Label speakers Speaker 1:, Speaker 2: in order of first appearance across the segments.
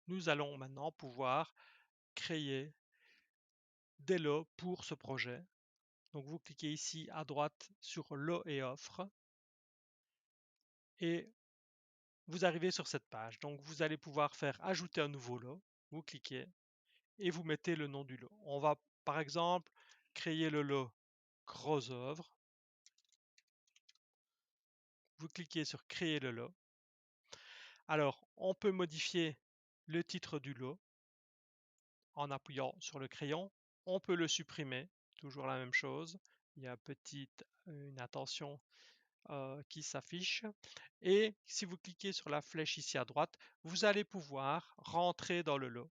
Speaker 1: nous allons maintenant pouvoir créer des lots pour ce projet. Donc vous cliquez ici à droite sur lots et offres et vous arrivez sur cette page. Donc vous allez pouvoir faire ajouter un nouveau lot. Vous cliquez et vous mettez le nom du lot. On va par exemple créer le lot gros œuvre. Vous cliquez sur créer le lot. Alors on peut modifier le titre du lot en appuyant sur le crayon. On peut le supprimer, toujours la même chose. Il y a une attention qui s'affiche. Et si vous cliquez sur la flèche ici à droite, vous allez pouvoir rentrer dans le lot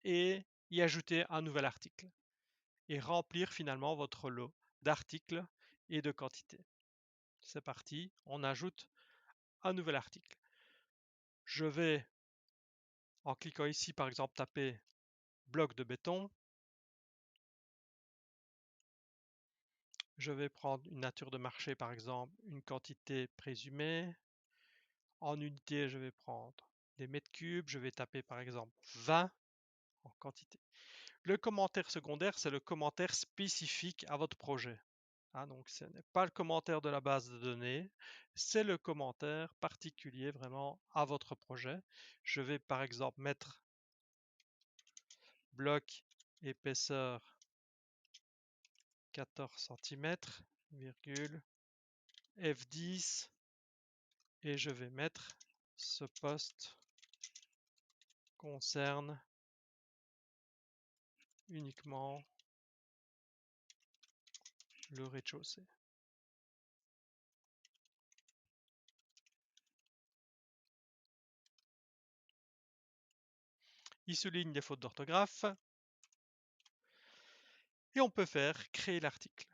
Speaker 1: et y ajouter un nouvel article et remplir finalement votre lot d'articles et de quantités. C'est parti, on ajoute un nouvel article. Je vais, en cliquant ici par exemple, taper bloc de béton. Je vais prendre une nature de marché, par exemple, une quantité présumée. En unité, je vais prendre des mètres cubes. Je vais taper, par exemple, 20 en quantité. Le commentaire secondaire, c'est le commentaire spécifique à votre projet. Donc, ce n'est pas le commentaire de la base de données, c'est le commentaire particulier vraiment à votre projet. Je vais, par exemple, mettre bloc épaisseur 14 cm, virgule, F10, et je vais mettre ce poste concerne uniquement le rez-de-chaussée. Il souligne les fautes d'orthographe et on peut faire créer l'article.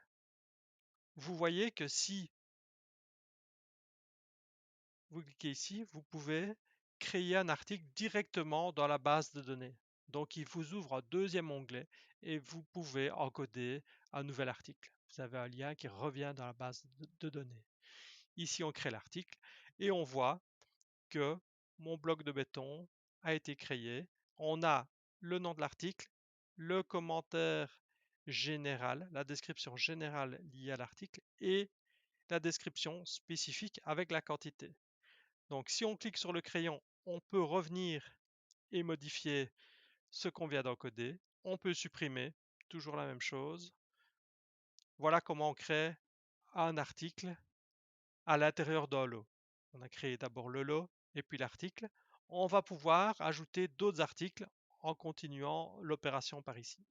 Speaker 1: Vous voyez que si vous cliquez ici, vous pouvez créer un article directement dans la base de données. Donc il vous ouvre un deuxième onglet et vous pouvez encoder un nouvel article. Vous avez un lien qui revient dans la base de données. Ici, on crée l'article et on voit que mon bloc de béton a été créé. On a le nom de l'article, le commentaire général, la description générale liée à l'article et la description spécifique avec la quantité. Donc si on clique sur le crayon, on peut revenir et modifier ce qu'on vient d'encoder. On peut supprimer, toujours la même chose. Voilà comment on crée un article à l'intérieur d'un lot. On a créé d'abord le lot et puis l'article. On va pouvoir ajouter d'autres articles en continuant l'opération par ici.